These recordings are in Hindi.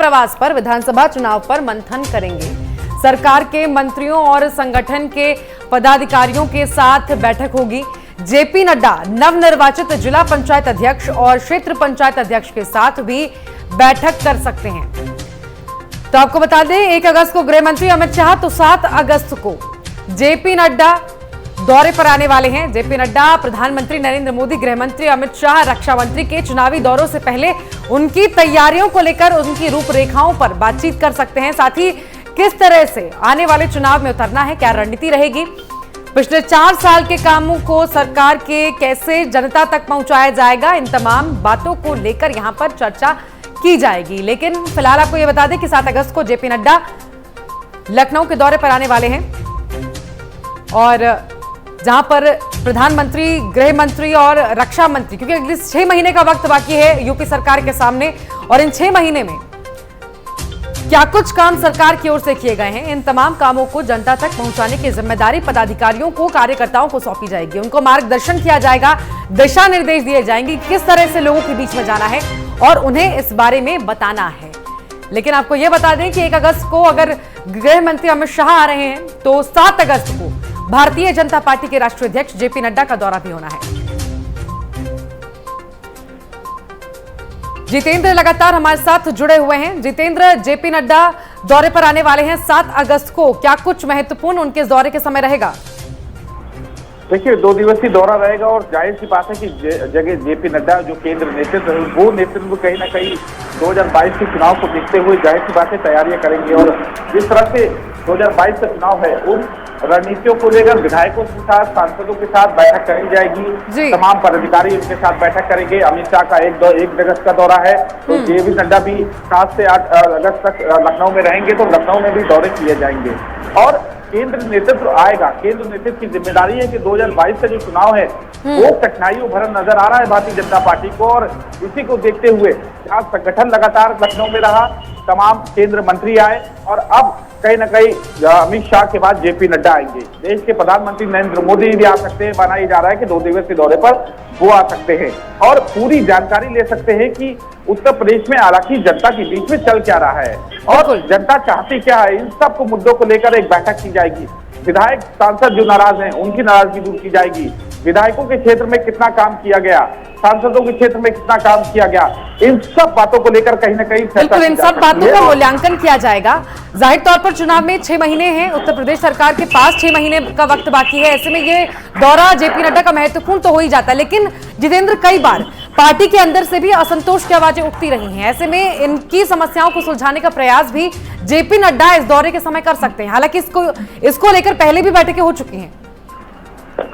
प्रवास पर विधानसभा चुनाव पर मंथन करेंगे। सरकार के मंत्रियों और संगठन के पदाधिकारियों के साथ बैठक होगी। जेपी नड्डा नवनिर्वाचित जिला पंचायत अध्यक्ष और क्षेत्र पंचायत अध्यक्ष के साथ भी बैठक कर सकते हैं। तो आपको बता दें 1 अगस्त को गृह मंत्री अमित शाह तो 7 अगस्त को जेपी नड्डा दौरे पर आने वाले हैं। जेपी नड्डा प्रधानमंत्री नरेंद्र मोदी, गृह मंत्री अमित शाह, रक्षा मंत्री के चुनावी दौरों से पहले उनकी तैयारियों को लेकर उनकी रूपरेखाओं पर बातचीत कर सकते हैं। साथ ही किस तरह से आने वाले चुनाव में उतरना है, क्या रणनीति रहेगी, पिछले 4 साल के कामों को सरकार के कैसे जनता तक पहुंचाया जाएगा, इन तमाम बातों को लेकर यहां पर चर्चा की जाएगी। लेकिन फिलहाल आपको यह बता दें कि 7 अगस्त को जेपी नड्डा लखनऊ के दौरे पर आने वाले हैं और जहां पर प्रधानमंत्री, गृह मंत्री और रक्षा मंत्री, क्योंकि अगले 6 महीने का वक्त बाकी है यूपी सरकार के सामने और इन 6 महीने में क्या कुछ काम सरकार की ओर से किए गए हैं, इन तमाम कामों को जनता तक पहुंचाने की जिम्मेदारी पदाधिकारियों को, कार्यकर्ताओं को सौंपी जाएगी। उनको मार्गदर्शन किया जाएगा, दिशा निर्देश दिए जाएंगे किस तरह से लोगों के बीच में जाना है और उन्हें इस बारे में बताना है। लेकिन आपको यह बता दें कि 1 अगस्त को अगर गृह मंत्री अमित शाह आ रहे हैं तो 7 अगस्त को भारतीय जनता पार्टी के राष्ट्रीय अध्यक्ष जेपी नड्डा का दौरा भी होना है। जितेंद्र लगातार हमारे साथ जुड़े हुए हैं। जितेंद्र, जेपी नड्डा दौरे पर आने वाले हैं 7 अगस्त को, क्या कुछ महत्वपूर्ण उनके इस दौरे के समय रहेगा? देखिए 2 दिवसीय दौरा रहेगा और जाहिर सी बात है कि जगह जेपी नड्डा जो केंद्र नेतृत्व है वो नेतृत्व कहीं ना कहीं 2022 के चुनाव को देखते हुए जाहिर सी बात है तैयारियां करेंगे और जिस तरह से 2022 का चुनाव है उन रणनीतियों को लेकर विधायकों के साथ, सांसदों के साथ बैठक करी जाएगी। तमाम पदाधिकारी उनके साथ बैठक करेंगे। अमित शाह का 1 अगस्त का दौरा है तो जेपी नड्डा भी 7 से 8 अगस्त तक लखनऊ में रहेंगे तो लखनऊ में भी दौरे किए जाएंगे और केंद्र नेतृत्व आएगा। केंद्र नेतृत्व की जिम्मेदारी है कि 2022 का जो चुनाव है वो कठिनाइयों भरा नजर आ रहा है भारतीय जनता पार्टी को और इसी को देखते हुए आज संगठन लगातार लखनऊ में रहा, तमाम केंद्र मंत्री आए और अब कहीं ना कहीं अमित शाह के बाद जेपी नड्डा आएंगे। देश के प्रधानमंत्री नरेंद्र मोदी भी आ सकते हैं, बनाया जा रहा है कि 2 दिवसीय दौरे पर वो आ सकते हैं और पूरी जानकारी ले सकते हैं कि उत्तर प्रदेश में हालांकि जनता के बीच में चल क्या रहा है और जनता चाहती क्या है, इन सब को मुद्दों को लेकर एक बैठक की जाएगी। विधायक, सांसद जो नाराज हैं उनकी नाराजगी दूर की जाएगी। विधायकों के क्षेत्र में कितना काम किया गया, सांसदों के क्षेत्र में कितना काम किया गया, इन सब बातों को लेकर कहीं ना कहीं बिल्कुल इन सब बातों का मूल्यांकन किया जाएगा। जाहिर तौर पर चुनाव में 6 महीने हैं, उत्तर प्रदेश सरकार के पास 6 महीने का वक्त बाकी है। ऐसे में ये दौरा जेपी नड्डा का महत्वपूर्ण तो हो ही जाता है। लेकिन जितेंद्र, कई बार पार्टी के अंदर से भी असंतोष की आवाजें उठती रही हैं। ऐसे में इनकी समस्याओं को सुलझाने का प्रयास भी जेपी नड्डा इस दौरे के समय कर सकते हैं। हालांकि इसको लेकर पहले भी बैठकें हो चुकी हैं।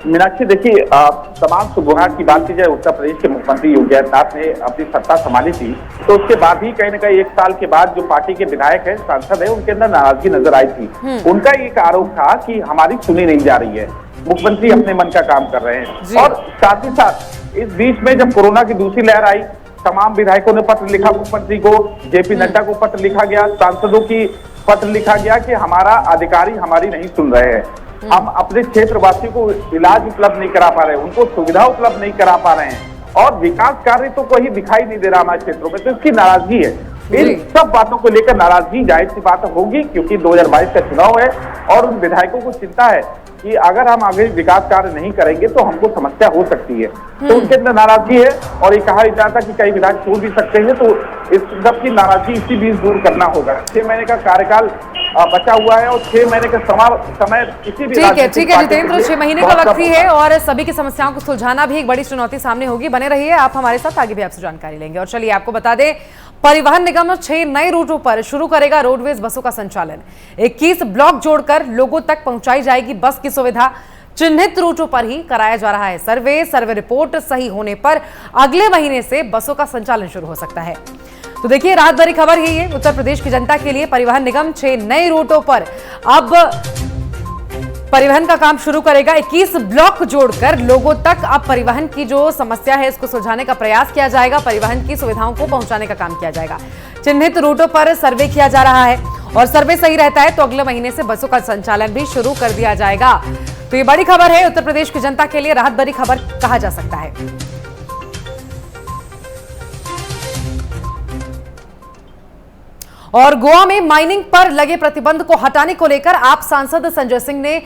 मीनाक्षी, देखिए तमाम सुबहार की बात की जाए, उत्तर प्रदेश के मुख्यमंत्री योगी आदित्यनाथ ने अपनी सत्ता संभाली थी तो उसके बाद ही कहीं ना कहीं 1 साल के बाद जो पार्टी के विधायक है, सांसद है, उनके अंदर नाराजगी नजर आई थी। उनका एक आरोप था कि हमारी सुनी नहीं जा रही है, मुख्यमंत्री अपने मन का काम कर रहे हैं और साथ ही साथ इस बीच में जब कोरोना की दूसरी लहर आई, तमाम विधायकों ने पत्र लिखा मुख्यमंत्री को, जेपी नड्डा को पत्र लिखा गया, सांसदों की पत्र लिखा गया कि हमारा अधिकारी हमारी नहीं सुन रहे हैं, हम अपने क्षेत्रवासियों को इलाज उपलब्ध नहीं करा पा रहे हैं, उनको सुविधा उपलब्ध नहीं करा पा रहे हैं और विकास कार्य तो कोई दिखाई नहीं दे रहा हमारे क्षेत्रों में, तो इसकी नाराजगी है। इन सब बातों को लेकर नाराजगी जाहिर सी बात होगी क्योंकि 2022 का चुनाव है और उन विधायकों को चिंता है कि अगर हम आगे विकास कार्य नहीं करेंगे तो हमको समस्या हो सकती है, तो उनके अंदर नाराजगी है और ये कहा जाता कि कई विधायक छोड़ भी सकते हैं, तो इस सब की नाराजगी इसी बीच दूर करना होगा। 6 महीने का कार्यकाल बचा हुआ है और 6 महीने का समय किसी भी ठीक है जितेंद्र, 6 महीने का वक्त ही है और सभी की समस्याओं को सुलझाना भी एक बड़ी चुनौती सामने होगी। बने रहिए आप हमारे साथ, आगे भी आपसे जानकारी लेंगे। और चलिए आपको बता दें, परिवहन निगम 6 नए रूटों पर शुरू करेगा रोडवेज बसों का संचालन। 21 ब्लॉक जोड़कर लोगों तक पहुंचाई जाएगी बस की सुविधा। चिन्हित रूटों पर ही कराया जा रहा है सर्वे रिपोर्ट सही होने पर अगले महीने से बसों का संचालन शुरू हो सकता है। तो देखिए राहत भरी खबर है ये उत्तर प्रदेश की जनता के लिए। परिवहन निगम 6 नए रूटों पर अब परिवहन का काम शुरू करेगा। 21 ब्लॉक जोड़कर लोगों तक अब परिवहन की जो समस्या है इसको सुलझाने का प्रयास किया जाएगा, परिवहन की सुविधाओं को पहुंचाने का काम किया जाएगा। चिन्हित रूटों पर सर्वे किया जा रहा है और सर्वे सही रहता है तो अगले महीने से बसों का संचालन भी शुरू कर दिया जाएगा। तो ये बड़ी खबर है उत्तर प्रदेश की जनता के लिए, राहत भरी खबर कहा जा सकता है। और गोवा में माइनिंग पर लगे प्रतिबंध को हटाने को लेकर आप सांसद संजय सिंह ने